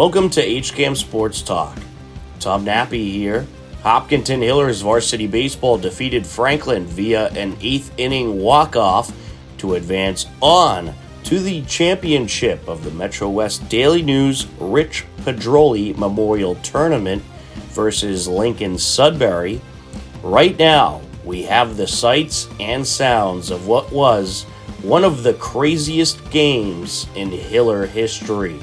Welcome to HCAM Sports Talk. Tom Nappy here. Hopkinton Hillers varsity baseball defeated Franklin via an 8th inning walk-off to advance on to the championship of the Metro West Daily News Rich Pedroli Memorial Tournament versus Lincoln Sudbury. Right now, we have the sights and sounds of what was one of the craziest games in Hiller history.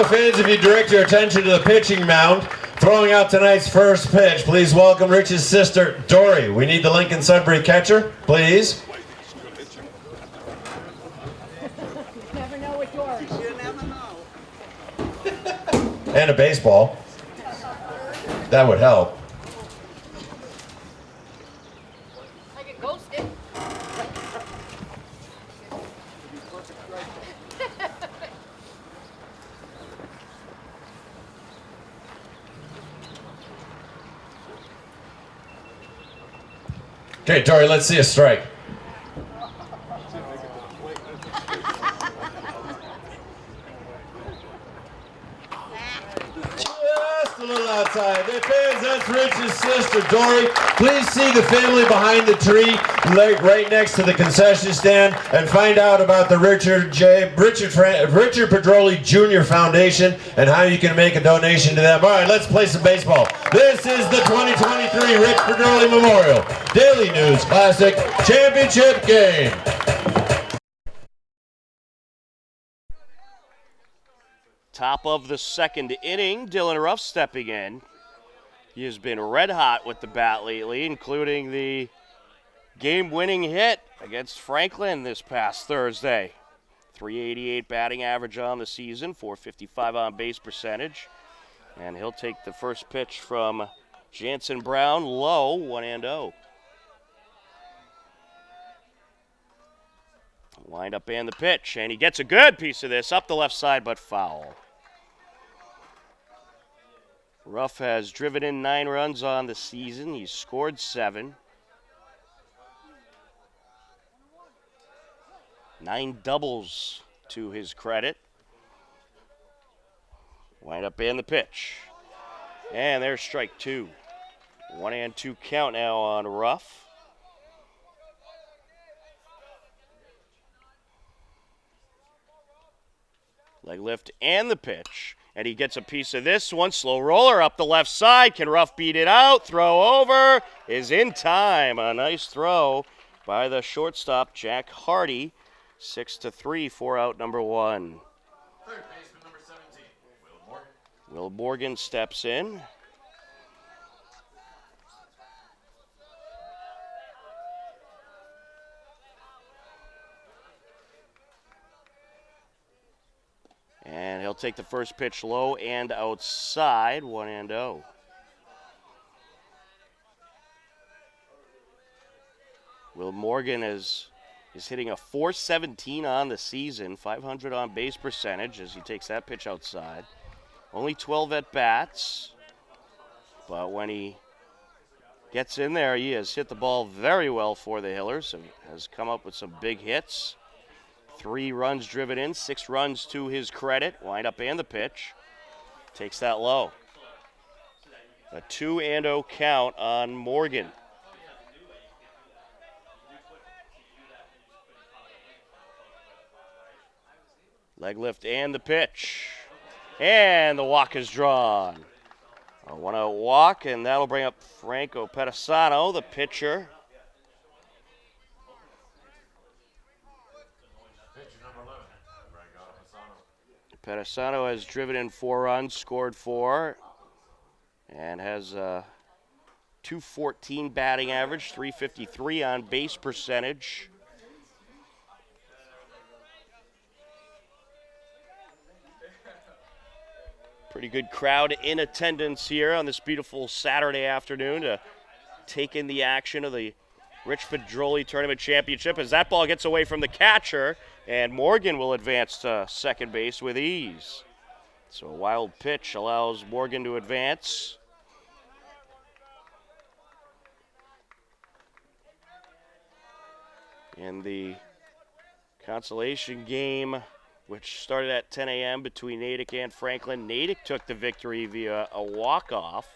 Fans, if you direct your attention to the pitching mound, throwing out tonight's first pitch, please welcome Rich's sister, Dory. We need the Lincoln Sudbury catcher, please. You never know with Dory. You never know. And a baseball. That would help. I can ghost it. Okay, Dory, let's see a strike. Just a little outside. Hey, fans, that's Rich's sister, Dory. Please see the family behind the tree, right next to the concession stand, and find out about the Richard Pedroli Jr. Foundation and how you can make a donation to them. All right, let's play some baseball. This is the 2023 Rich Pedroli Memorial Daily News Classic Championship Game. Top of the second inning, Dylan Ruff stepping in. He has been red hot with the bat lately, including the game-winning hit against Franklin this past Thursday. .388 batting average on the season, .455 on base percentage. And he'll take the first pitch from Jansen Brown, low, 1-0. Wind up and the pitch, and he gets a good piece of this up the left side, but foul. Ruff has driven in 9 runs on the season. He's scored 7. 9 doubles to his credit. Wind up and the pitch. And there's strike 2. 1-2 count now on Ruff. Leg lift and the pitch. And he gets a piece of this one. Slow roller up the left side. Can Ruff beat it out? Throw over is in time. A nice throw by the shortstop, Jack Hardy. 6-3 for out number 1. Third baseman number 17, Will Morgan. Will Morgan steps in. And he'll take the first pitch low and outside, 1-0. Will Morgan is hitting a .417 on the season, .500 on base percentage as he takes that pitch outside. Only 12 at-bats, but when he gets in there, he has hit the ball very well for the Hillers and has come up with some big hits. 3 runs driven in, 6 runs to his credit. Wind up and the pitch. Takes that low. A 2-0 count on Morgan. Leg lift and the pitch. And the walk is drawn. A 1-out walk, and that'll bring up Franco Pedisano, the pitcher. Pedisano has driven in 4 runs, scored 4, and has a .214 batting average, .353 on base percentage. Pretty good crowd in attendance here on this beautiful Saturday afternoon to take in the action of the Rich Pedroli Tournament Championship as that ball gets away from the catcher, and Morgan will advance to second base with ease. So a wild pitch allows Morgan to advance. In the consolation game, which started at 10 a.m. between Natick and Franklin, Natick took the victory via a walk-off.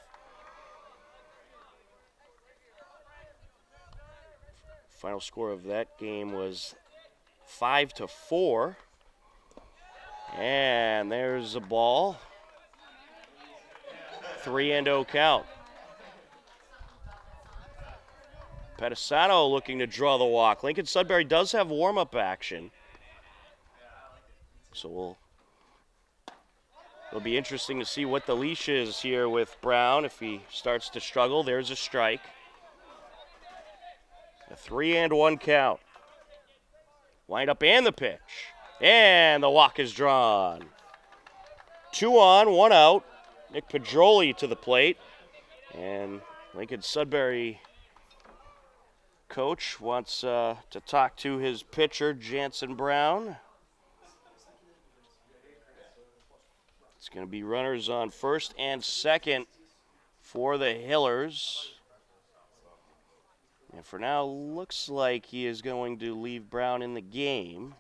Final score of that game was 5-4. And there's a ball. 3-0 count. Pedisano looking to draw the walk. Lincoln Sudbury does have warm-up action. So it'll be interesting to see what the leash is here with Brown. If he starts to struggle, there's a strike. A 3-1 count. Wind up and the pitch. And the walk is drawn. 2 on, 1 out. Nick Pedroli to the plate. And Lincoln Sudbury coach wants to talk to his pitcher, Jansen Brown. It's going to be runners on first and second for the Hillers. And for now, looks like he is going to leave Brown in the game.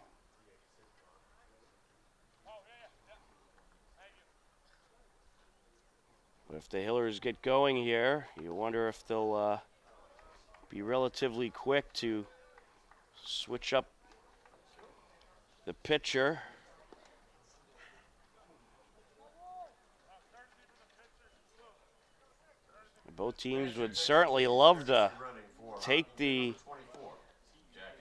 But if the Hillers get going here, you wonder if they'll be relatively quick to switch up the pitcher. Both teams would certainly love to take the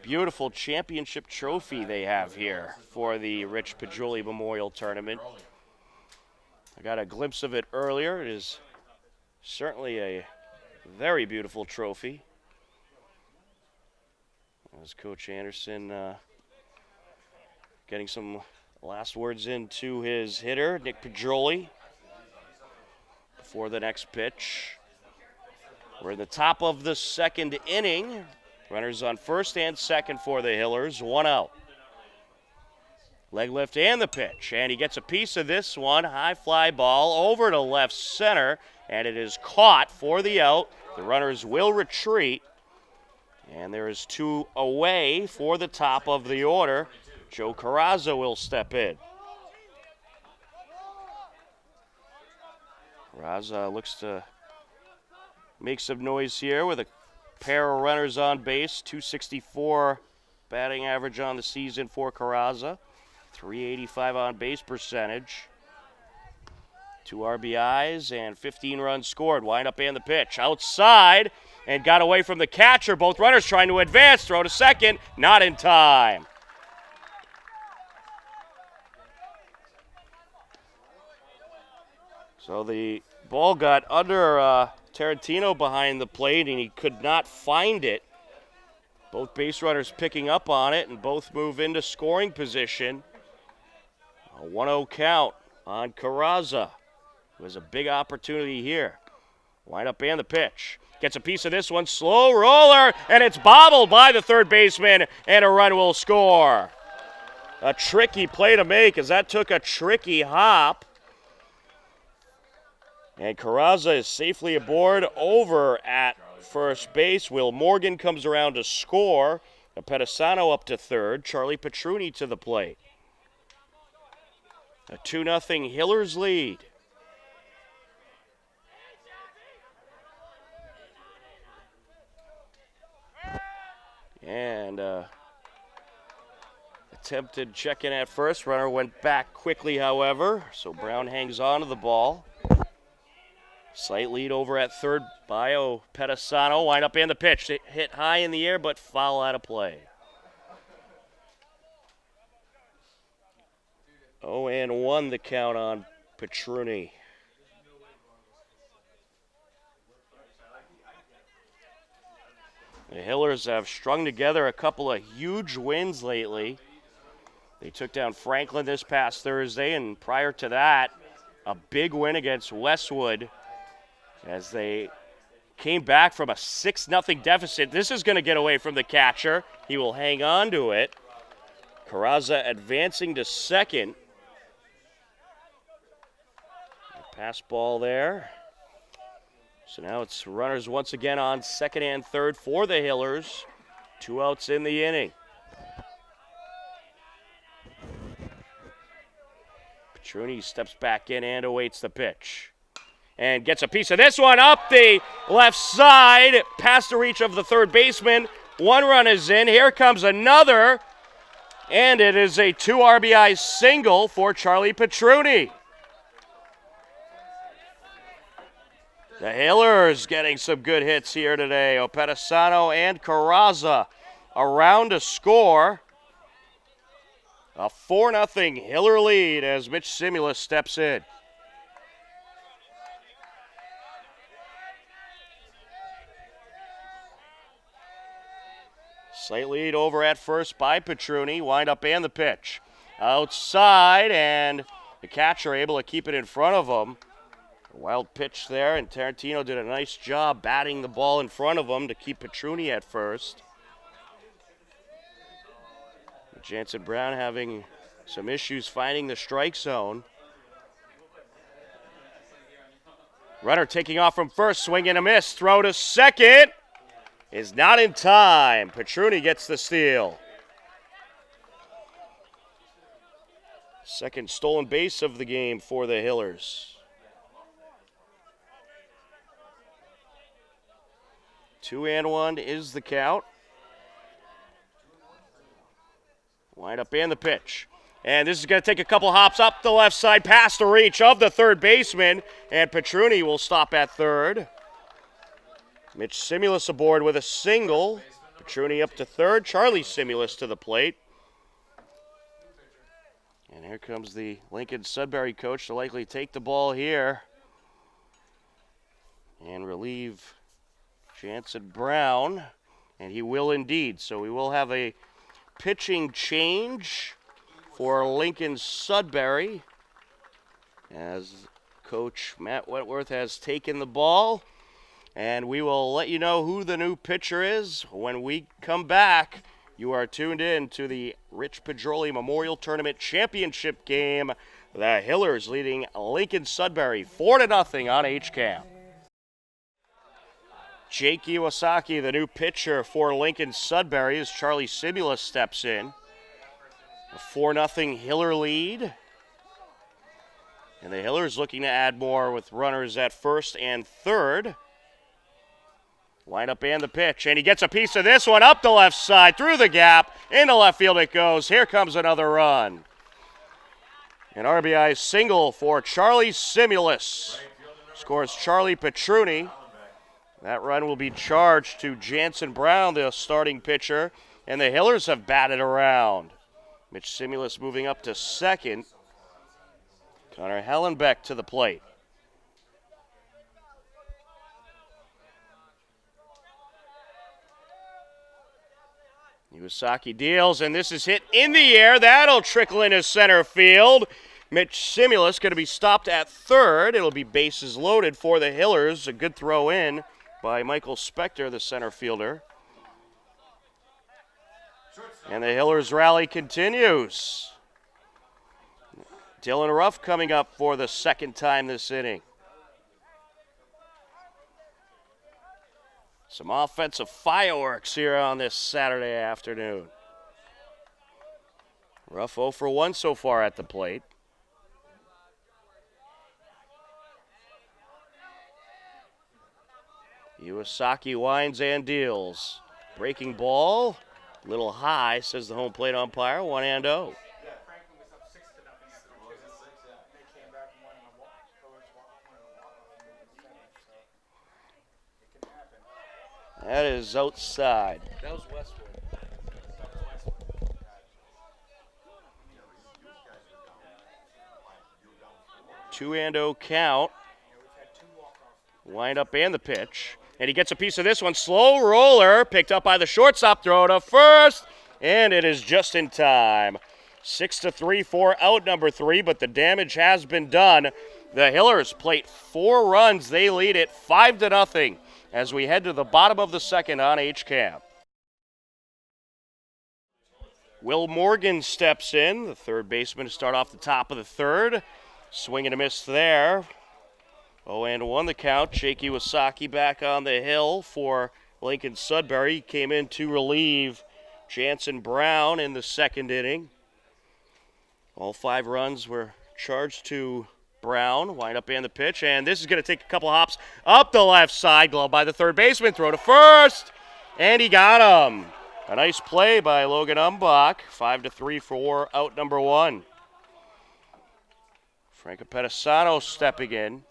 beautiful championship trophy they have here for the Rich Pedroli Memorial Tournament. I got a glimpse of it earlier. It is certainly a very beautiful trophy. As Coach Anderson getting some last words into his hitter, Nick Pedroli, before the next pitch. We're in the top of the second inning. Runners on first and second for the Hillers, 1 out. Leg lift and the pitch, and he gets a piece of this one. High fly ball over to left center, and it is caught for the out. The runners will retreat, and there is 2 away for the top of the order. Joe Carrazza will step in. Carrazza looks to make some noise here with a pair of runners on base. .264 batting average on the season for Carrazza. .385 on base percentage. 2 RBIs and 15 runs scored. Wind up and the pitch. Outside and got away from the catcher. Both runners trying to advance. Throw to second. Not in time. So the ball got under Tarantino behind the plate, and he could not find it. Both base runners picking up on it, and both move into scoring position. A 1-0 count on Carrazza. It was a big opportunity here. Wind up and the pitch. Gets a piece of this one. Slow roller, and it's bobbled by the third baseman, and a run will score. A tricky play to make, as that took a tricky hop. And Carrazza is safely aboard over at first base. Will Morgan comes around to score. Pedisano up to third. Charlie Petruni to the plate. A 2-0 Hillers lead. And attempted check-in at first. Runner went back quickly, however, so Brown hangs on to the ball. Slight lead over at third by Pedasano. Wind up in the pitch. It hit high in the air, but foul out of play. 0-1 the count on Petruni. The Hillers have strung together a couple of huge wins lately. They took down Franklin this past Thursday, and prior to that, a big win against Westwood as they came back from a 6-0 deficit. This is going to get away from the catcher. He will hang on to it. Carraza advancing to second. Pass ball there. So now it's runners once again on second and third for the Hillers. 2 outs in the inning. Petruni steps back in and awaits the pitch. And gets a piece of this one up the left side, past the reach of the third baseman. 1 run is in. Here comes another. And it is a 2 RBI single for Charlie Petruni. The Hillers getting some good hits here today. Pedasano and Carraza around to score. A 4-0 Hiller lead as Mitch Simulus steps in. Slight lead over at first by Petruni. Wind up and the pitch. Outside, and the catcher able to keep it in front of him. A wild pitch there, and Tarantino did a nice job batting the ball in front of him to keep Petruni at first. Jansen Brown having some issues finding the strike zone. Runner taking off from first, swing and a miss. Throw to second is not in time. Petruni gets the steal. Second stolen base of the game for the Hillers. 2-1 is the count. Wind up and the pitch. And this is going to take a couple hops up the left side past the reach of the third baseman. And Petruni will stop at third. Mitch Simulus aboard with a single. Petruni up to third. Charlie Simulus to the plate. And here comes the Lincoln Sudbury coach to likely take the ball here and relieve Jansen Brown. And he will indeed. So we will have a pitching change for Lincoln Sudbury as Coach Matt Wentworth has taken the ball. And we will let you know who the new pitcher is when we come back. You are tuned in to the Rich Pedroli Memorial Tournament Championship game. The Hillers leading Lincoln Sudbury 4-0 on HCAM. Jake Iwasaki, the new pitcher for Lincoln Sudbury, as Charlie Simulus steps in. A 4-0 Hiller lead. And the Hillers looking to add more with runners at first and third. Wind up and the pitch, and he gets a piece of this one up the left side, through the gap, into left field it goes. Here comes another run. An RBI single for Charlie Simulus. Scores Charlie Petruni. That run will be charged to Jansen Brown, the starting pitcher, and the Hillers have batted around. Mitch Simulus moving up to second. Connor Hellenbeck to the plate. Iwasaki deals, and this is hit in the air. That'll trickle into center field. Mitch Simulus going to be stopped at third. It'll be bases loaded for the Hillers. A good throw in by Michael Spector, the center fielder. And the Hillers rally continues. Dylan Ruff coming up for the second time this inning. Some offensive fireworks here on this Saturday afternoon. Ruff 0 for 1 so far at the plate. Iwasaki winds and deals. Breaking ball. Little high, says the home plate umpire. 1-0. That is outside. That was Westwood. 2-0 count. Wind up and the pitch. And he gets a piece of this one. Slow roller, picked up by the shortstop, throw to first, and it is just in time. 6-3 for out number 3, but the damage has been done. The Hillers plate 4 runs. They lead it 5-0 as we head to the bottom of the second on HCAM. Will Morgan steps in, the third baseman, to start off the top of the third. Swing and a miss there. 0-1 the count. Jake Iwasaki back on the hill for Lincoln Sudbury. He came in to relieve Jansen Brown in the second inning. All 5 runs were charged to Brown. Wind up and the pitch, and this is going to take a couple hops up the left side. Glove by the third baseman. Throw to first, and he got him. A nice play by Logan Umbach. 5-3 for out number 1. Franco Pedisano stepping in.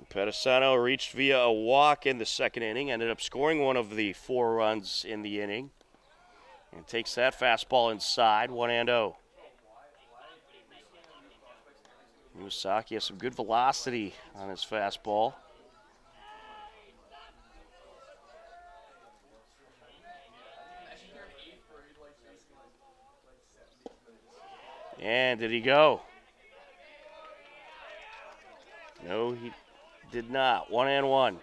Pedisano reached via a walk in the second inning, ended up scoring one of the 4 runs in the inning, and takes that fastball inside, 1-0. Iwasaki has some good velocity on his fastball. And did he go? No, he did not. 1-1. Or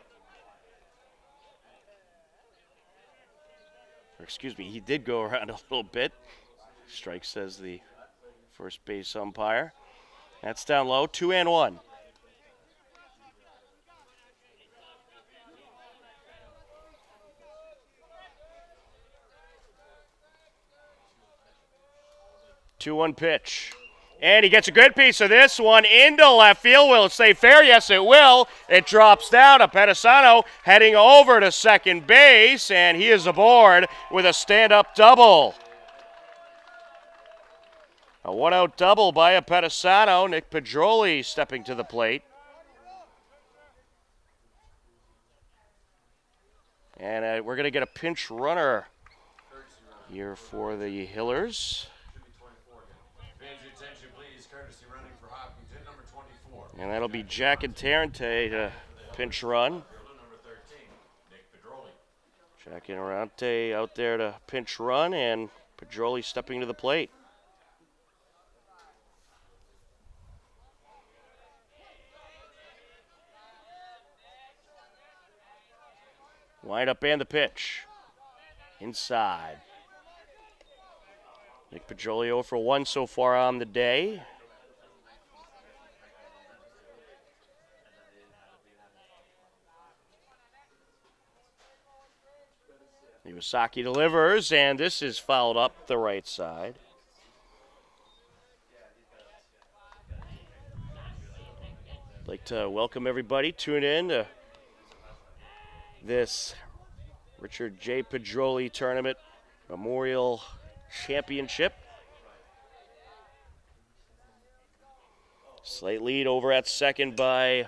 excuse me, he did go around a little bit. Strike, says the first base umpire. That's down low. 2-1. Two-one pitch. And he gets a good piece of this one into left field. Will it stay fair? Yes, it will. It drops down to Pedisano heading over to second base, and he is aboard with a stand-up double. A one-out double by a Pedisano. Nick Pedroli stepping to the plate. And we're going to get a pinch runner here for the Hillers. And that'll be Jack and Tarrante to pinch run. Jack and Tarrante out there to pinch run, and Pedroli stepping to the plate. Wind up and the pitch. Inside. Nick Pedroli 0 for 1 so far on the day. Iwasaki delivers, and this is fouled up the right side. I'd like to welcome everybody tune in to this Richard J. Pedroli Tournament Memorial Championship. Slight lead over at second by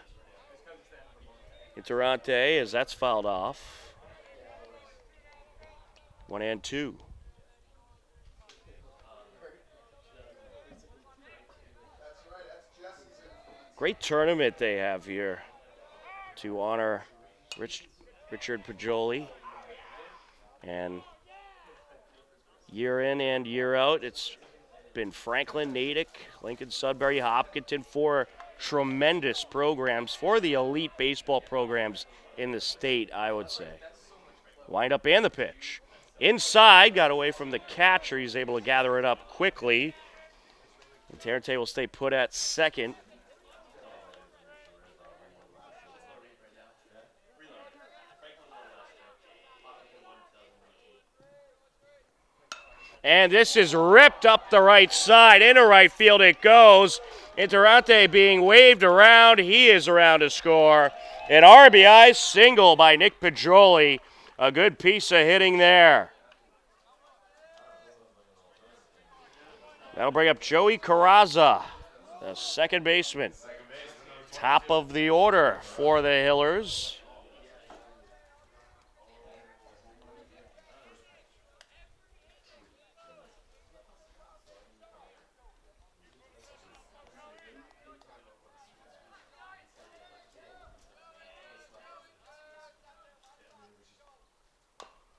Interante as that's fouled off. 1-2. Great tournament they have here to honor Richard Pedroli. And year in and year out, it's been Franklin, Natick, Lincoln Sudbury, Hopkinton, 4 tremendous programs, for the elite baseball programs in the state, I would say. Wind up and the pitch. Inside, got away from the catcher. He's able to gather it up quickly. And Tarrante will stay put at second. And this is ripped up the right side. Into right field it goes. Interante being waved around. He is around to score. An RBI single by Nick Pedroli. A good piece of hitting there. That'll bring up Joey Carrazza, the second baseman. Top of the order for the Hillers.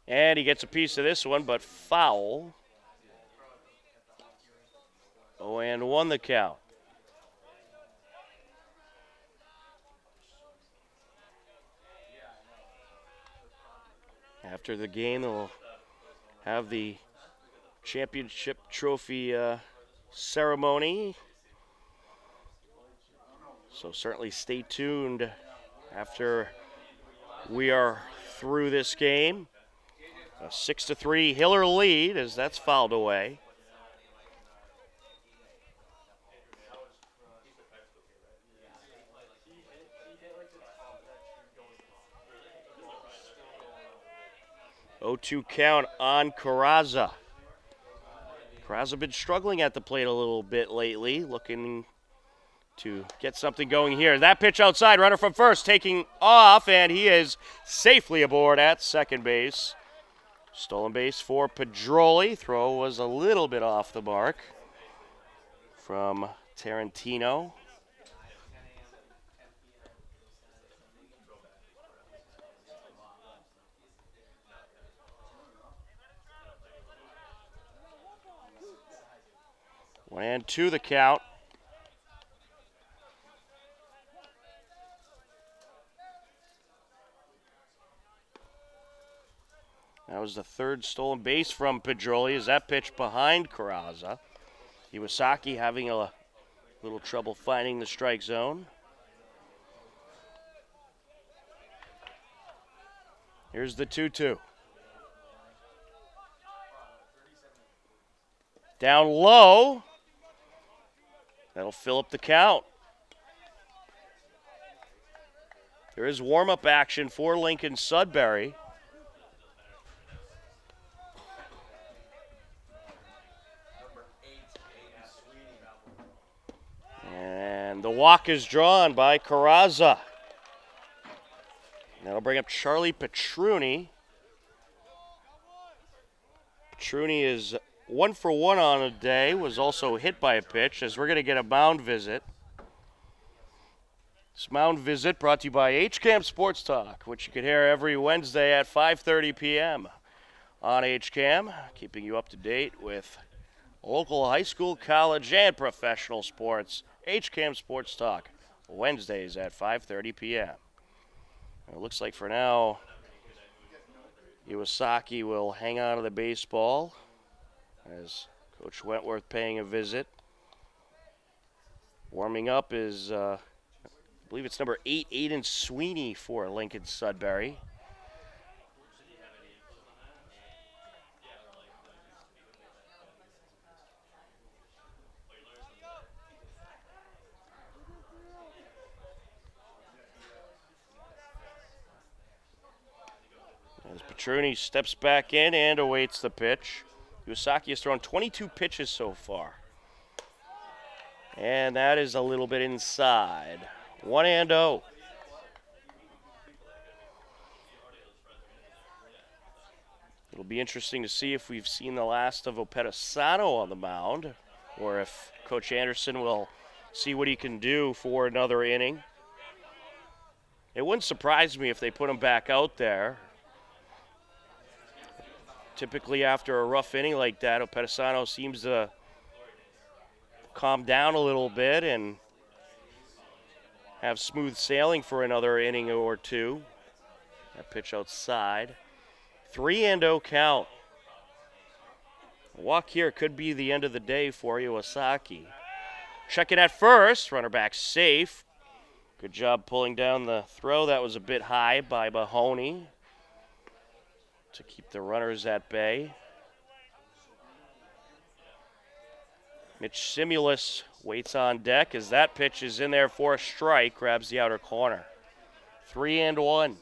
And he gets a piece of this one, but foul. 0-1 the count. After the game, they'll have the championship trophy ceremony. So certainly stay tuned after we are through this game. A 6-3 Hiller lead as that's fouled away. Oh, 0-2 count on Carrazza. Carrazza been struggling at the plate a little bit lately, looking to get something going here. That pitch outside, runner from first taking off, and he is safely aboard at second base. Stolen base for Pedroli. Throw was a little bit off the mark from Tarantino. One and two the count. That was the third stolen base from Pedroli as that pitch behind Carrazza. Iwasaki having a little trouble finding the strike zone. Here's the 2-2. Down low. That'll fill up the count. There is warm-up action for Lincoln Sudbury. And the walk is drawn by Carrazza. That'll bring up Charlie Petruni. Petruni is 1 for 1 on a day, was also hit by a pitch, as we're going to get a mound visit. This mound visit brought to you by HCAM Sports Talk, which you can hear every Wednesday at 5:30 p.m. on HCAM, keeping you up to date with local high school, college, and professional sports. HCAM Sports Talk, Wednesdays at 5:30 p.m. It looks like for now, Iwasaki will hang on to the baseball as Coach Wentworth paying a visit. Warming up is, I believe it's number 8, Aiden Sweeney for Lincoln Sudbury. As Petruni steps back in and awaits the pitch. Iwasaki has thrown 22 pitches so far. And that is a little bit inside. 1-0. It'll be interesting to see if we've seen the last of Opedasano on the mound, or if Coach Anderson will see what he can do for another inning. It wouldn't surprise me if they put him back out there. Typically after a rough inning like that, Opedasano seems to calm down a little bit and have smooth sailing for another inning or two. That pitch outside. 3-0 count. A walk here could be the end of the day for Iwasaki. Checking at first, runner back safe. Good job pulling down the throw. That was a bit high by Mahoney to keep the runners at bay. Mitch Simulus waits on deck as that pitch is in there for a strike, grabs the outer corner. 3-1.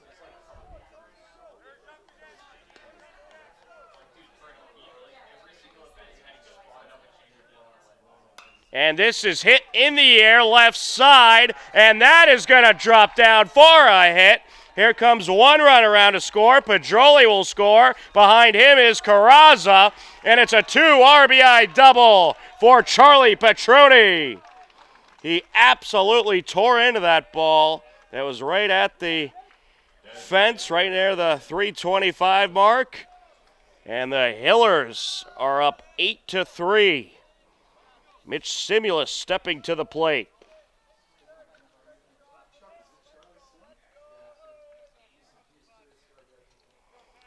And this is hit in the air, left side, and that is going to drop down for a hit. Here comes one run around to score. Pedroli will score. Behind him is Carrazza, and it's a 2 RBI double for Charlie Petroni. He absolutely tore into that ball. That was right at the fence, right near the 325 mark. And the Hillers are up 8-3. Mitch Simulus stepping to the plate.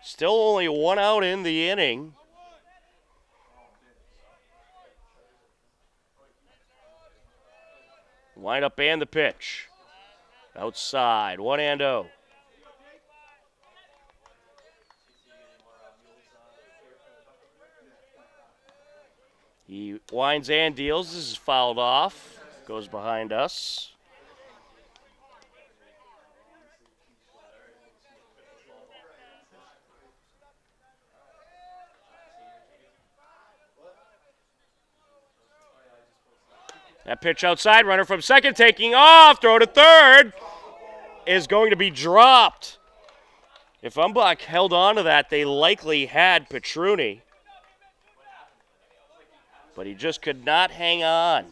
Still only one out in the inning. Wind up and the pitch. Outside, 1-0. He winds and deals. This is fouled off. Goes behind us. That pitch outside, runner from second taking off, throw to third is going to be dropped. If Umbach held on to that, they likely had Petroni. But he just could not hang on.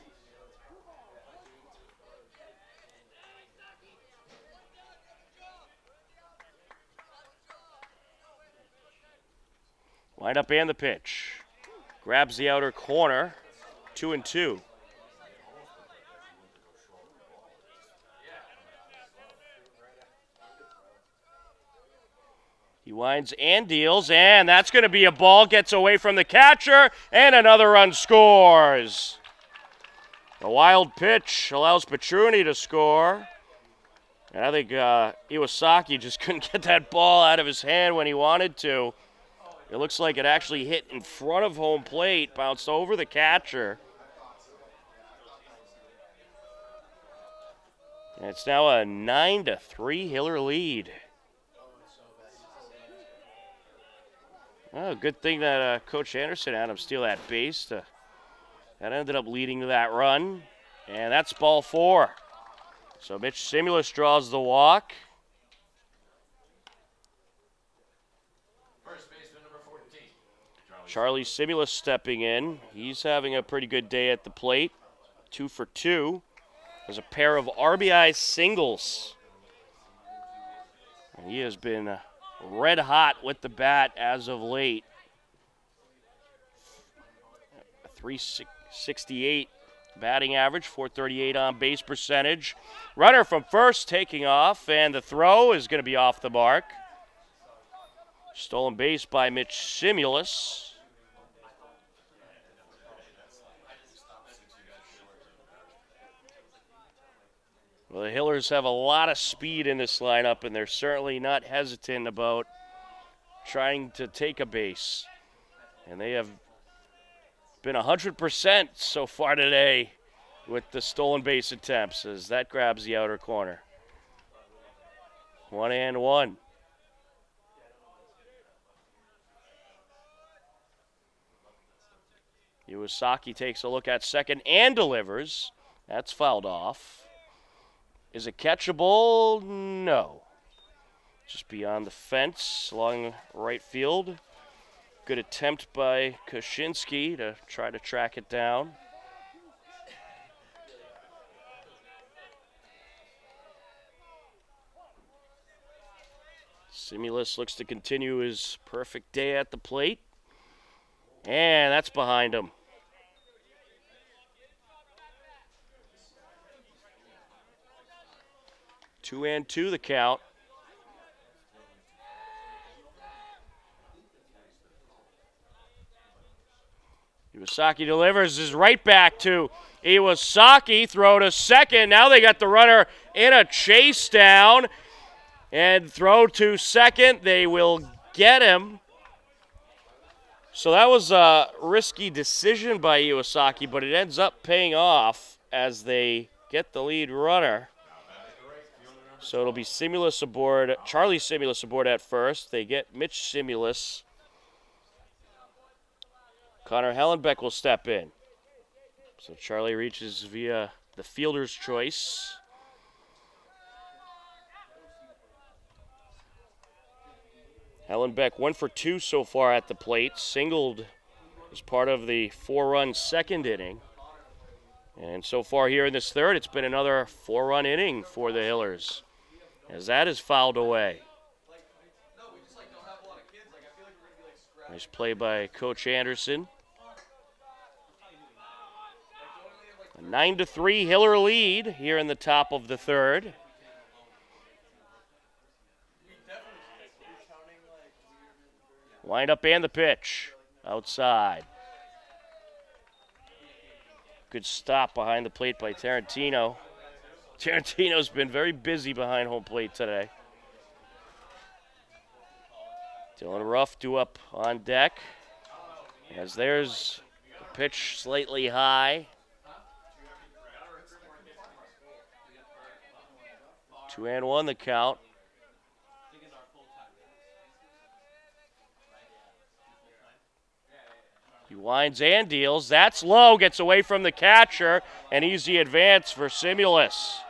Wind up and the pitch. Grabs the outer corner, 2-2. He winds and deals, and that's going to be a ball. Gets away from the catcher, and another run scores. A wild pitch allows Petroni to score. And I think Iwasaki just couldn't get that ball out of his hand when he wanted to. It looks like it actually hit in front of home plate, bounced over the catcher. And it's now a 9-3 Hiller lead. Oh, good thing that Coach Anderson had him steal that base. That ended up leading to that run. And that's ball 4. So Mitch Simulus draws the walk. First baseman number 14. Charlie Simulus stepping in. He's having a pretty good day at the plate. 2 for 2. There's a pair of RBI singles. And he has been red hot with the bat as of late. 368 batting average, 438 on base percentage. Runner from first taking off, and the throw is going to be off the mark. Stolen base by Mitch Simulus. Well, the Hillers have a lot of speed in this lineup, and they're certainly not hesitant about trying to take a base. And they have been 100% so far today with the stolen base attempts as that grabs the outer corner. 1-1. Iwasaki takes a look at second and delivers. That's fouled off. Is it catchable? No. Just beyond the fence along right field. Good attempt by Kaczynski to try to track it down. Simulus looks to continue his perfect day at the plate. And that's behind him. Two and two the count. Iwasaki delivers, is right back to Iwasaki. Throw to second. Now they got the runner in a chase down. And throw to second. They will get him. So that was a risky decision by Iwasaki, but it ends up paying off as they get the lead runner. So it'll be Simulus aboard, Charlie Simulus aboard at first. They get Mitch Simulus. Connor Hellenbeck will step in. So Charlie reaches via the fielder's choice. Hellenbeck 1 for 2 so far at the plate. Singled as part of the 4-run second inning. And so far here in this third, it's been another 4-run inning for the Hillers, as that is fouled away. Nice play by Coach Anderson. A 9-3 Hiller lead here in the top of the third. Wind up and the pitch. Outside. Good stop behind the plate by Tarantino. Tarantino's been very busy behind home plate today. Dylan Ruff due up on deck. As there's the pitch slightly high. 2-1 the count. He winds and deals. That's low. Gets away from the catcher. An easy advance for Simulus.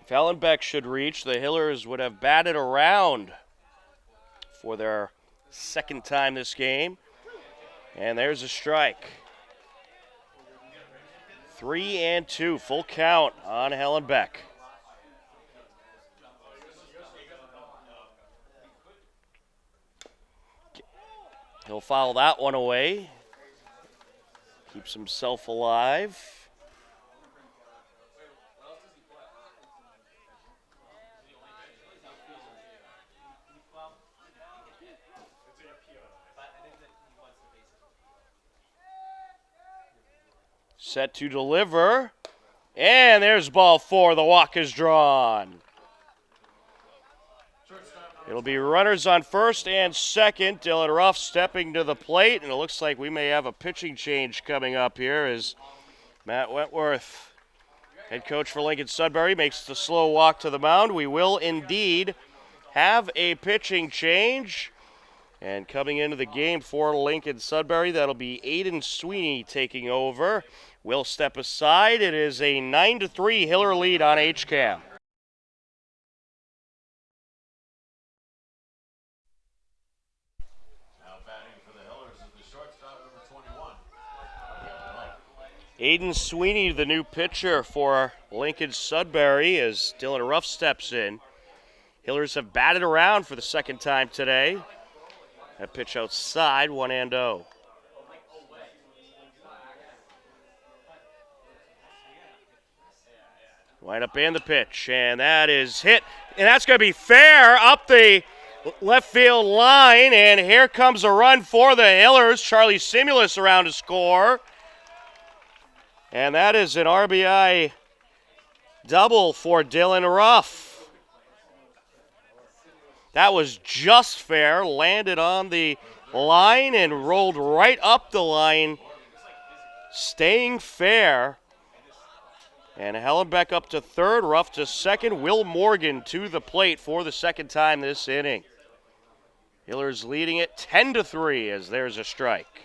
If Hellenbeck should reach, the Hillers would have batted around for their second time this game. And there's a strike. 3-2, full count on Hellenbeck. He'll foul that one away. Keeps himself alive. Set to deliver. And there's ball 4. The walk is drawn. It'll be runners on first and second. Dylan Ruff stepping to the plate. And it looks like we may have a pitching change coming up here as Matt Wentworth, head coach for Lincoln Sudbury, makes the slow walk to the mound. We will indeed have a pitching change. And coming into the game for Lincoln Sudbury, that'll be Aiden Sweeney taking over. Will step aside. It is a 9-3 Hiller lead on HCAM. Now batting for the Hillers is the shortstop, number 21. Aiden Sweeney, the new pitcher for Lincoln Sudbury, as Dylan Ruff steps in. Hillers have batted around for the second time today. That pitch outside, 1-0. Wind up and the pitch, and that is hit. And that's going to be fair up the left field line. And here comes a run for the Hillers. Charlie Simulus around to score. And that is an RBI double for Dylan Ruff. That was just fair. Landed on the line and rolled right up the line. Staying fair. And Hellenbeck up to third, Ruff to second. Will Morgan to the plate for the second time this inning. Hillers leading it 10-3 as there's a strike.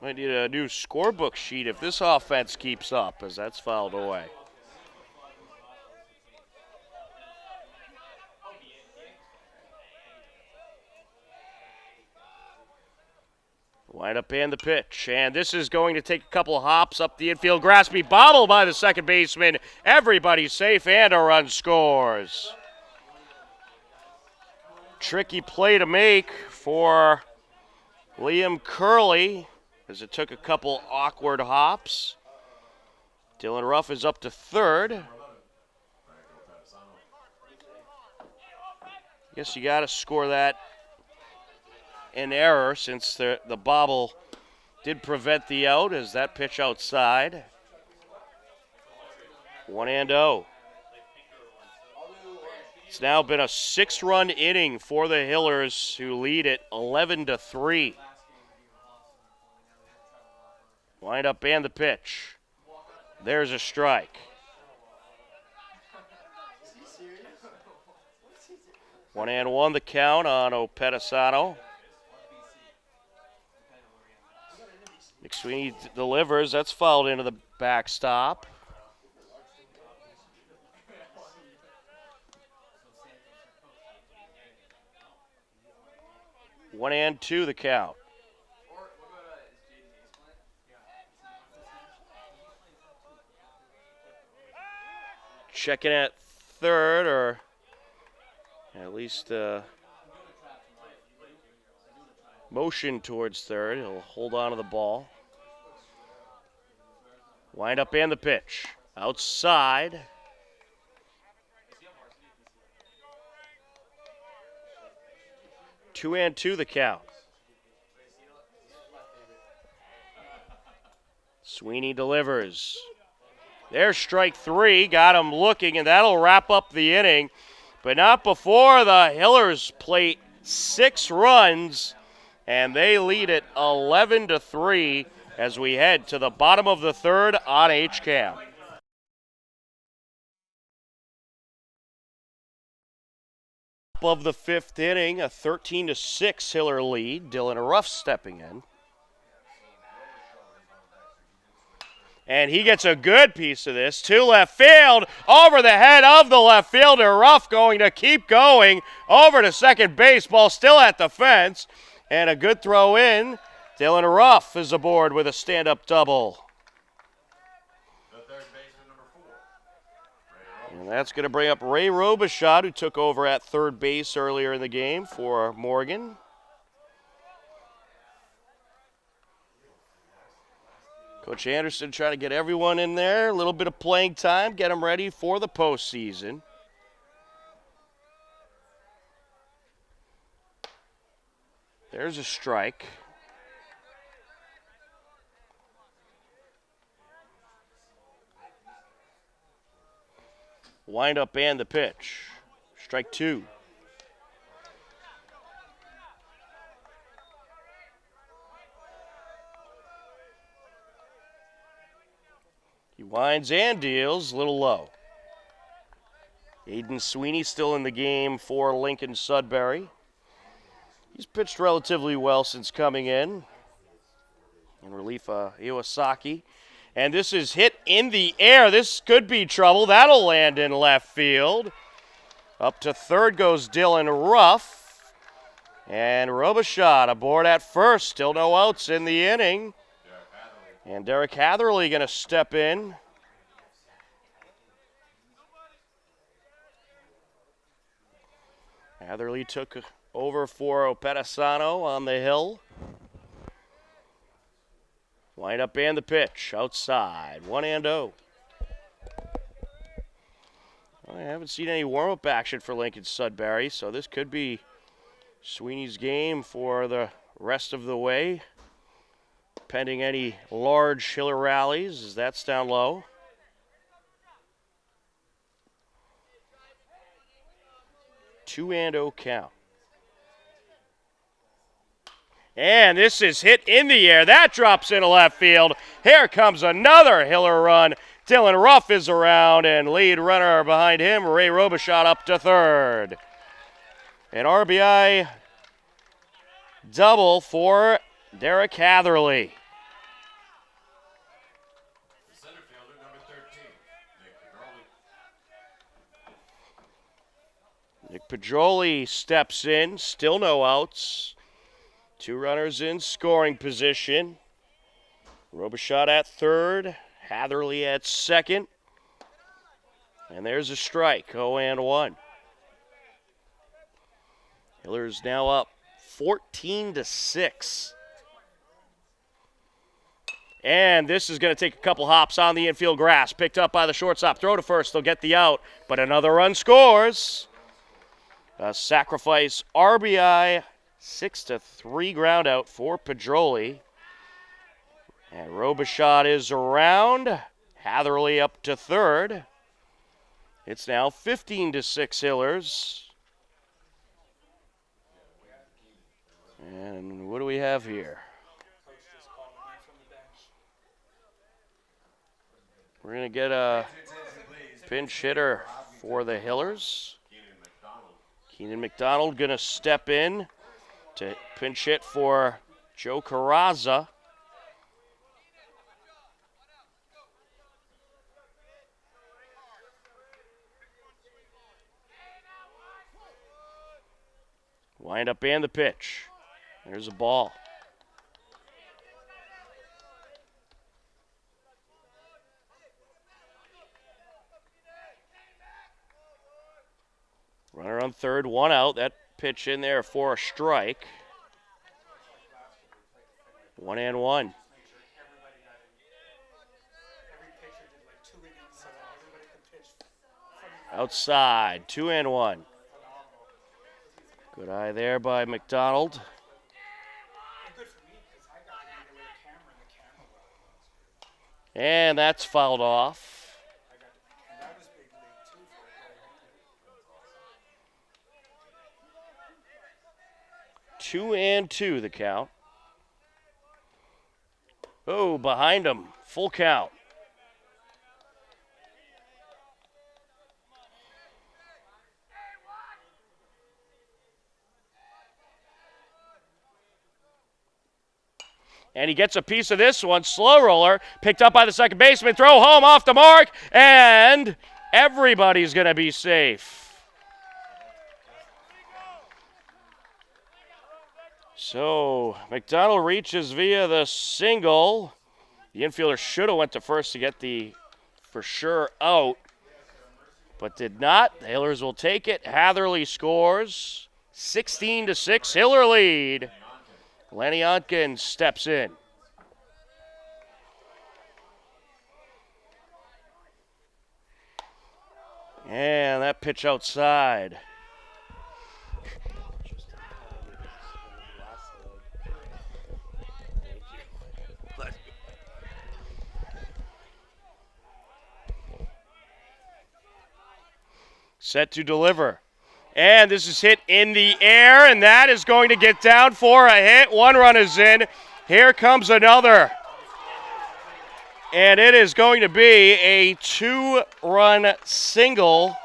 Might need a new scorebook sheet if this offense keeps up, as that's fouled away. Wind up and the pitch, and this is going to take a couple hops up the infield. Graspy bobble by the second baseman. Everybody's safe, and a run scores. Tricky play to make for Liam Curley, as it took a couple awkward hops. Dylan Ruff is up to third. Guess you got to score that an error since the bobble did prevent the out as that pitch outside. 1-0. It's now been a 6-run inning for the Hillers, who lead it 11-3. Wind up and the pitch. There's a strike. 1-1 the count on Opedisano. McSweeney delivers. That's fouled into the backstop. One and two the count. Checking at third, or at least motion towards third. He'll hold on to the ball. Wind up and the pitch. Outside. Two and two the count. Sweeney delivers. There's strike three. Got him looking, and that'll wrap up the inning. But not before the Hillers plate 6 runs, and they lead it 11-3 as we head to the bottom of the third on HCAM. Of the 5th inning, a 13-6 Hiller lead. Dylan Ruff stepping in. And he gets a good piece of this to left field, over the head of the left fielder. Ruff going to keep going over to second base. Ball still at the fence, and a good throw in. Dylan Ruff is aboard with a stand-up double. And that's going to bring up Ray Robichaud, who took over at third base earlier in the game for Morgan. Coach Anderson trying to get everyone in there, a little bit of playing time, get them ready for the postseason. There's a strike. Wind up and the pitch. Strike two. He winds and deals, a little low. Aiden Sweeney still in the game for Lincoln Sudbury. He's pitched relatively well since coming in relief of Iwasaki. And this is hit in the air. This could be trouble. That'll land in left field. Up to third goes Dylan Ruff. And Robichaud aboard at first. Still no outs in the inning. And Derek Hatherley going to step in. Hatherley took over for Opedisano on the hill. Wind up and the pitch outside. 1-0. I haven't seen any warm-up action for Lincoln Sudbury, so this could be Sweeney's game for the rest of the way, pending any large Hiller rallies, as that's down low. Two and 0 count. And this is hit in the air. That drops into left field. Here comes another Hiller run. Dylan Ruff is around, and lead runner behind him, Ray Robichaud, up to third. An RBI double for Derek Hatherley. Center fielder, number 13, Nick Pedroli steps in. Still no outs. Two runners in scoring position. Robichaud at third. Hatherley at second. And there's a strike. 0-1. Hiller's now up 14-6. And this is going to take a couple hops on the infield grass. Picked up by the shortstop. Throw to first. They'll get the out. But another run scores. A sacrifice RBI 6-3 ground out for Pedroli. And Robichaud is around. Hatherley up to third. It's now 15-6 Hillers. And what do we have here? We're going to get a pinch hitter for the Hillers. Keenan McDonald going to step in to pinch hit for Joe Carrazza. Wind up and the pitch. There's a ball. Runner on third, one out. That pitch in there for a strike. 1-1. Outside, 2-1. Good eye there by McDonald. And that's fouled off. 2-2 the count. Oh, behind him, full count. And he gets a piece of this one. Slow roller, picked up by the second baseman. Throw home off the mark, and everybody's going to be safe. So McDonald reaches via the single. The infielder should have went to first to get the for sure out, but did not. The Hillers will take it. Hatherley scores. 16-6, Hiller lead. Lenny Onkin steps in. And that pitch outside. Set to deliver. And this is hit in the air, and that is going to get down for a hit. One run is in. Here comes another. And it is going to be a two-run single,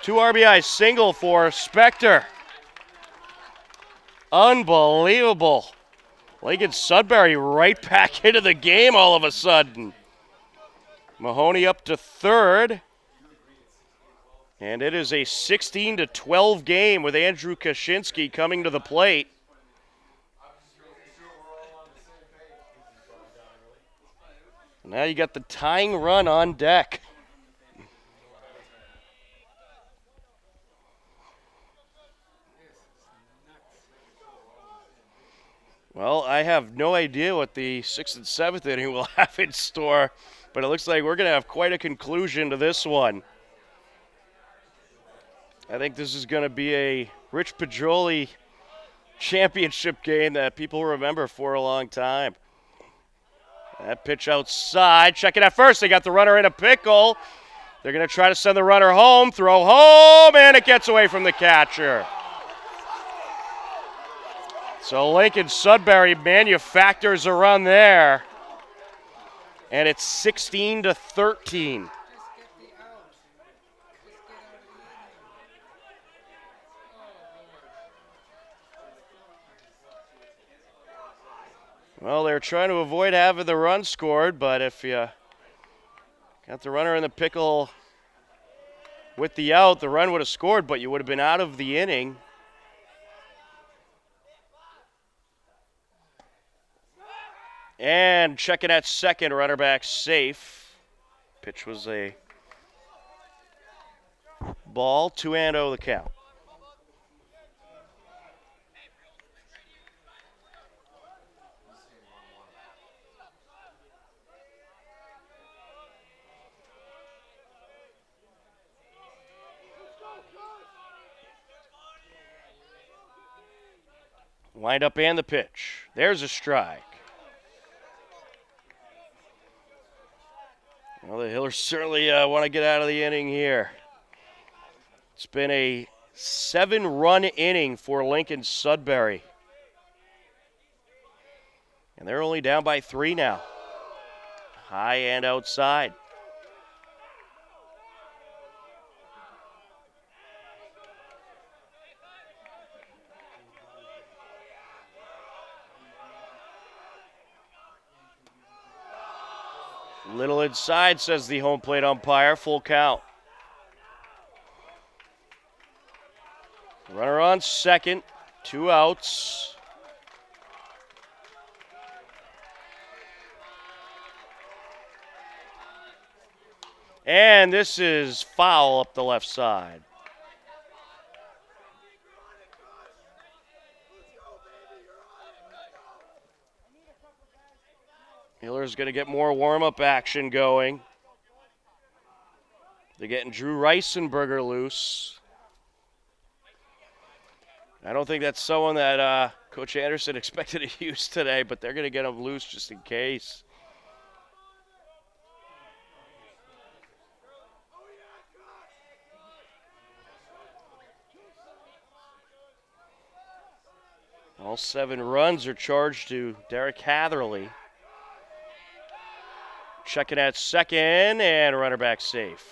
2 RBI single for Spector. Unbelievable. Lincoln Sudbury right back into the game all of a sudden. Mahoney up to third. And it is a 16-12 game with Andrew Kaczynski coming to the plate. Now you got the tying run on deck. Well, I have no idea what the 6th and 7th inning will have in store, but it looks like we're going to have quite a conclusion to this one. I think this is going to be a Rich Pedroli championship game that people remember for a long time. That pitch outside. Check it at first. They got the runner in a pickle. They're going to try to send the runner home. Throw home, and it gets away from the catcher. So Lincoln Sudbury manufactures a run there. And it's 16-13. Well, they're trying to avoid having the run scored, but if you got the runner in the pickle with the out, the run would have scored, but you would have been out of the inning. And checking at second, runner back safe. Pitch was a ball, 2-0 the count. Wind up and the pitch. There's a strike. Well, the Hillers certainly want to get out of the inning here. It's been a 7-run inning for Lincoln Sudbury. And they're only down by 3 now. High and outside. Little inside, says the home plate umpire. Full count. Runner on second. 2 outs. And this is foul up the left side. Hiller's going to get more warm-up action going. They're getting Drew Reisenberger loose. I don't think that's someone that Coach Anderson expected to use today, but they're going to get him loose just in case. All 7 runs are charged to Derek Hatherley. Checking at second, and runner back safe.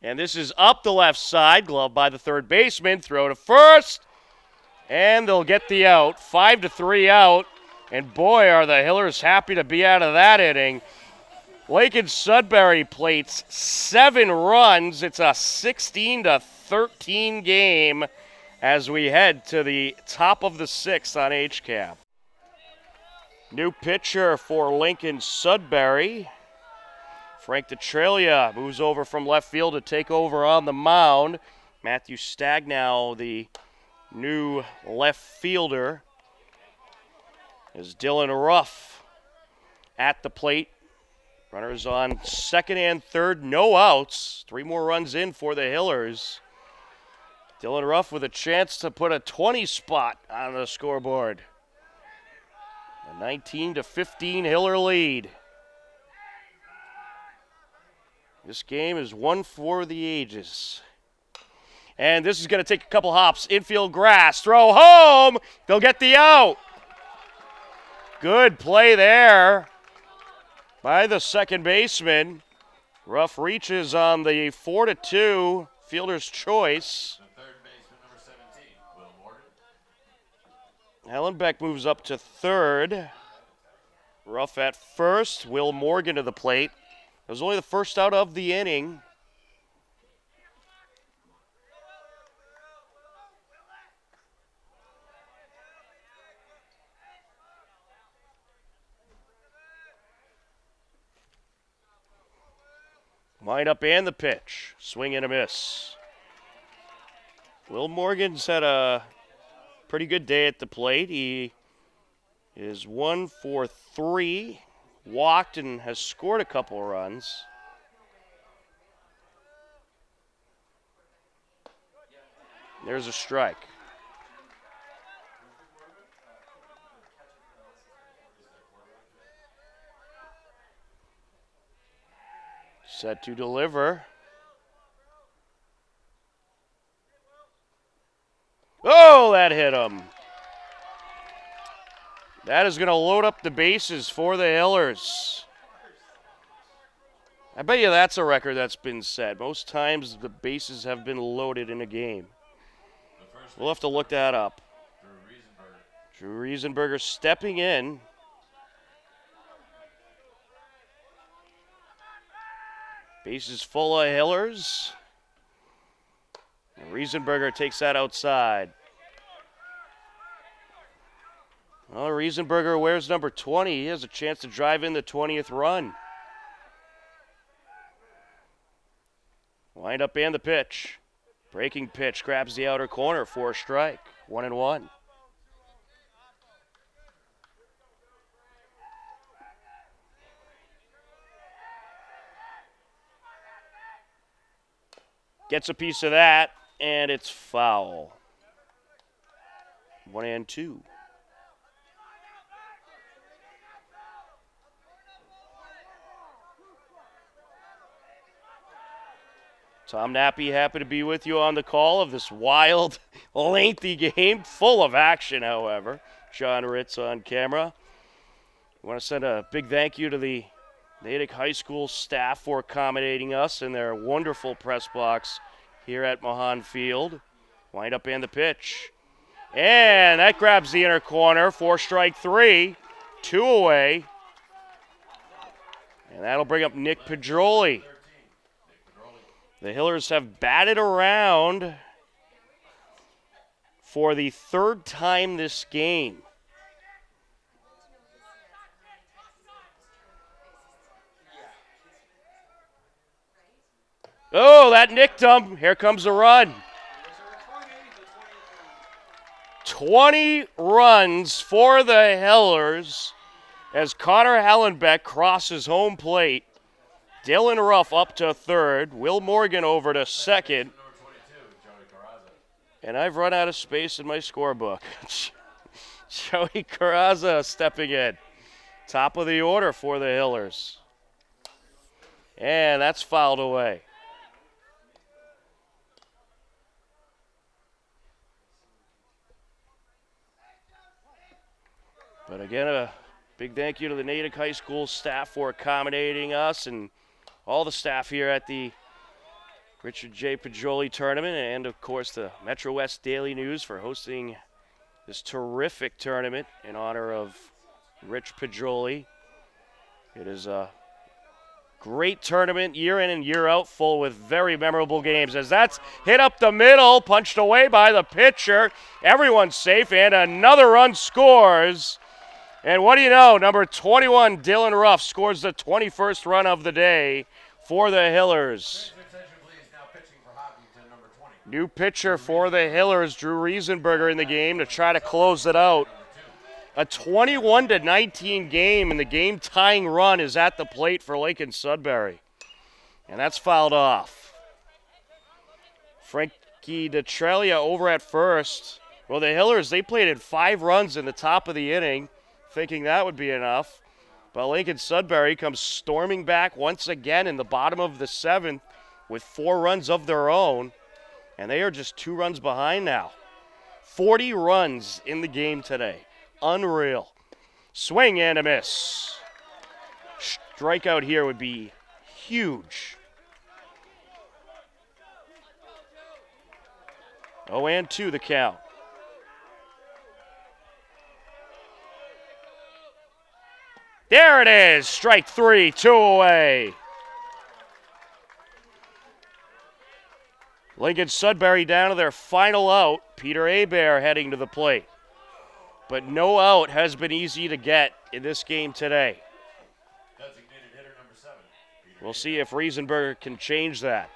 And this is up the left side, glove by the third baseman, throw to first, and they'll get the out. 5-3 out. And boy, are the Hillers happy to be out of that inning. Lincoln Sudbury plates 7 runs. It's a 16-13 game as we head to the top of the 6th on HCAM. New pitcher for Lincoln Sudbury. Frank Detralia moves over from left field to take over on the mound. Matthew Stagnow, the new left fielder, is Dylan Ruff at the plate. Runners on second and third, no outs. 3 more runs in for the Hillers. Dylan Ruff with a chance to put a 20 spot on the scoreboard. A 19-15 Hiller lead. This game is one for the ages. And this is going to take a couple hops. Infield grass, throw home. They'll get the out. Good play there by the second baseman. Ruff reaches on the 4-2 fielder's choice. The third baseman, number 17, Will Morgan. Hellenbeck moves up to third. Ruff at first. Will Morgan to the plate. It was only the first out of the inning. Wind up and the pitch. Swing and a miss. Will Morgan's had a pretty good day at the plate. He is 1 for 3. Walked and has scored a couple runs. There's a strike. Set to deliver. Oh, that hit him. That is going to load up the bases for the Hillers. I bet you that's a record that's been set. Most times the bases have been loaded in a game. We'll have to look that up. Drew Riesenberger stepping in. Bases full of Hillers. And Riesenberger takes that outside. Well, Riesenberger wears number 20. He has a chance to drive in the 20th run. Wind up and the pitch. Breaking pitch grabs the outer corner for a strike. 1-1. Gets a piece of that, and it's foul. 1-2. Tom Nappy, happy to be with you on the call of this wild, lengthy game, full of action, however. John Ritz on camera. I want to send a big thank you to the Natick High School staff for accommodating us in their wonderful press box here at Mahan Field. Wind up and the pitch. And that grabs the inner corner for strike 3. 2 away. And that'll bring up Nick Pedroli. The Hillers have batted around for the 3rd time this game. Oh, that nicked him. Here comes the run. 20 runs for the Hillers as Connor Hallenbeck crosses home plate. Dylan Ruff up to 3rd. Will Morgan over to 2nd. And I've run out of space in my scorebook. Joey Carrazza stepping in. Top of the order for the Hillers. And that's fouled away. But again, a big thank you to the Natick High School staff for accommodating us and all the staff here at the Richard J. Pedroli Tournament, and of course the Metro West Daily News for hosting this terrific tournament in honor of Rich Pedroli. It is a great tournament year in and year out, full with very memorable games. As that's hit up the middle, punched away by the pitcher. Everyone's safe, and another run scores. And what do you know? Number 21, Dylan Ruff, scores the 21st run of the day for the Hillers. New pitcher for the Hillers, Drew Riesenberger, in the game to try to close it out. A 21-19 game, and the game-tying run is at the plate for Lincoln Sudbury. And that's fouled off. Frankie DeTrelia over at first. Well, the Hillers, they plated 5 runs in the top of the inning, thinking that would be enough. But Lincoln Sudbury comes storming back once again in the bottom of the 7th with 4 runs of their own. And they are just 2 runs behind now. 40 runs in the game today. Unreal. Swing and a miss. Strikeout here would be huge. 0-2 the count. There it is. Strike 3, 2 away. Lincoln Sudbury down to their final out. Peter Hebert heading to the plate. But no out has been easy to get in this game today. Designated hitter number 7. We'll see if Riesenberger can change that.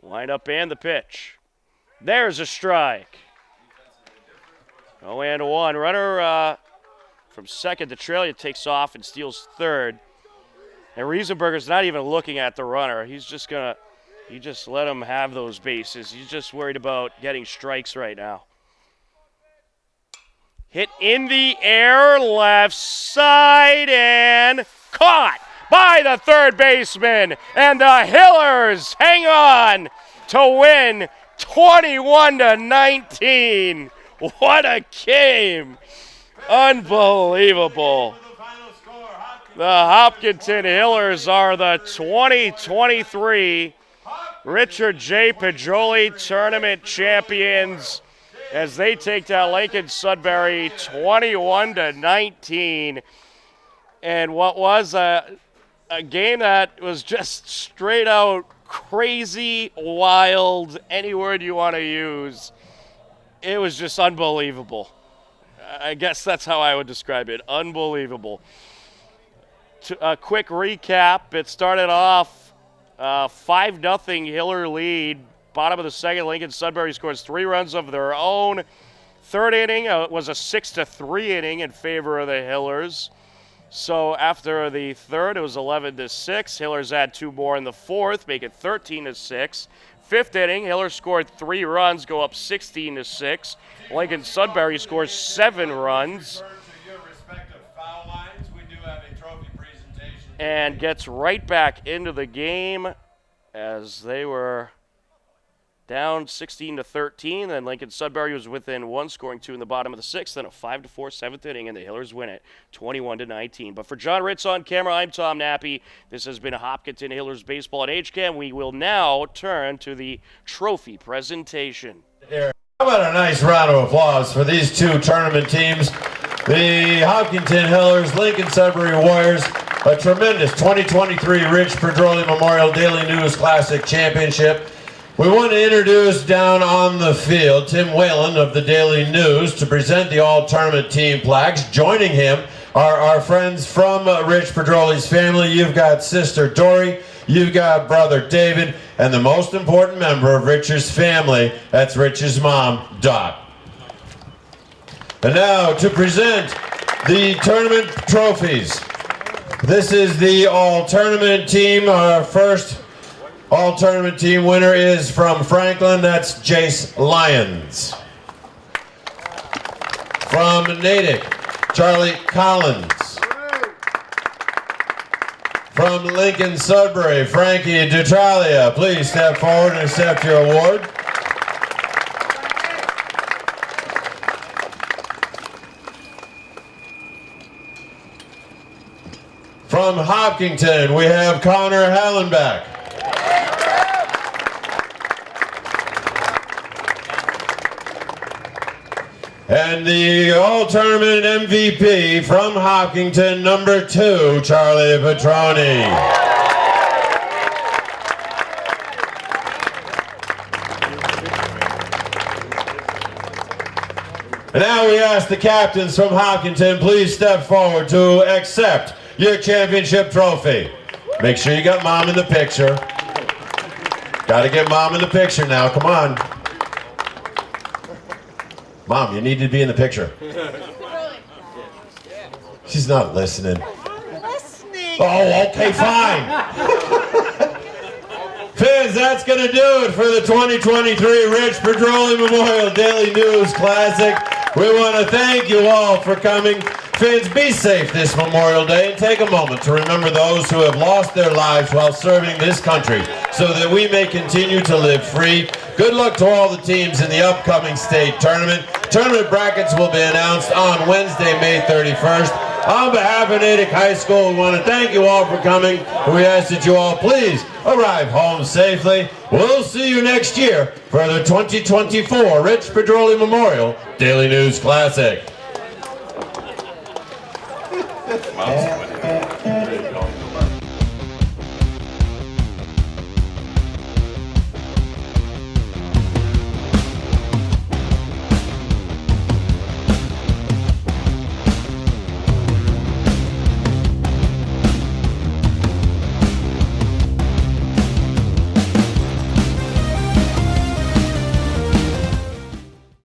Line up and the pitch. There's a strike. 0-1. Runner from second. DeTrelia takes off and steals third. And Riesenberger's not even looking at the runner. He's just you just let him have those bases. He's just worried about getting strikes right now. Hit in the air, left side, and caught by the third baseman. And the Hillers hang on to win 21-19. What a game. Unbelievable. The Hopkinton Hillers are the 2023 Richard J. Pedroli Tournament champions as they take down Lincoln Sudbury 21-19. And what was a game that was just straight out crazy, wild, any word you want to use. It was just unbelievable. I guess that's how I would describe it. Unbelievable. A quick recap. It started off 5-0 Hiller lead. Bottom of the second, Lincoln Sudbury scores 3 runs of their own. Third inning was a 6-3 inning in favor of the Hillers. So after the third, it was 11-6. Hillers had 2 more in the fourth, make it 13-6. Fifth inning, Hillers scored 3 runs, go up 16-6. Lincoln Sudbury scores 7 runs. And gets right back into the game as they were down 16-13. Then Lincoln Sudbury was within 1, scoring 2 in the bottom of the 6th. Then a 5-4 7th inning, and the Hillers win it 21-19. But for John Ritz on camera, I'm Tom Nappy. This has been Hopkinton Hillers baseball at HCAM. We will now turn to the trophy presentation. How about a nice round of applause for these 2 tournament teams? The Hopkinton Hillers, Lincoln Sudbury Warriors, a tremendous 2023 Rich Pedroli Memorial Daily News Classic Championship. We want to introduce down on the field Tim Whalen of the Daily News to present the all-tournament team plaques. Joining him are our friends from Rich Pedroli's family. You've got sister Dory, you've got brother David, and the most important member of Rich's family, that's Rich's mom, Dot. And now to present the tournament trophies. This is the all-tournament team. Our first all-tournament team winner is from Franklin. That's Jace Lyons. From Natick, Charlie Collins. From Lincoln Sudbury, Frankie Dutralia. Please step forward and accept your award. From Hopkinton, we have Connor Hallenbeck. And the all-tournament MVP from Hopkinton, number 2, Charlie Petroni. And now we ask the captains from Hopkinton, please step forward to accept your championship trophy. Make sure you got mom in the picture. Got to get mom in the picture now, come on. Mom, you need to be in the picture. She's not listening. Oh, okay, fine. Fans, that's going to do it for the 2023 Rich Pedroli Memorial Daily News Classic. We want to thank you all for coming. Fans, be safe this Memorial Day and take a moment to remember those who have lost their lives while serving this country so that we may continue to live free. Good luck to all the teams in the upcoming state tournament. Tournament brackets will be announced on Wednesday, May 31st. On behalf of Natick High School, we want to thank you all for coming. We ask that you all please arrive home safely. We'll see you next year for the 2024 Rich Pedroli Memorial Daily News Classic.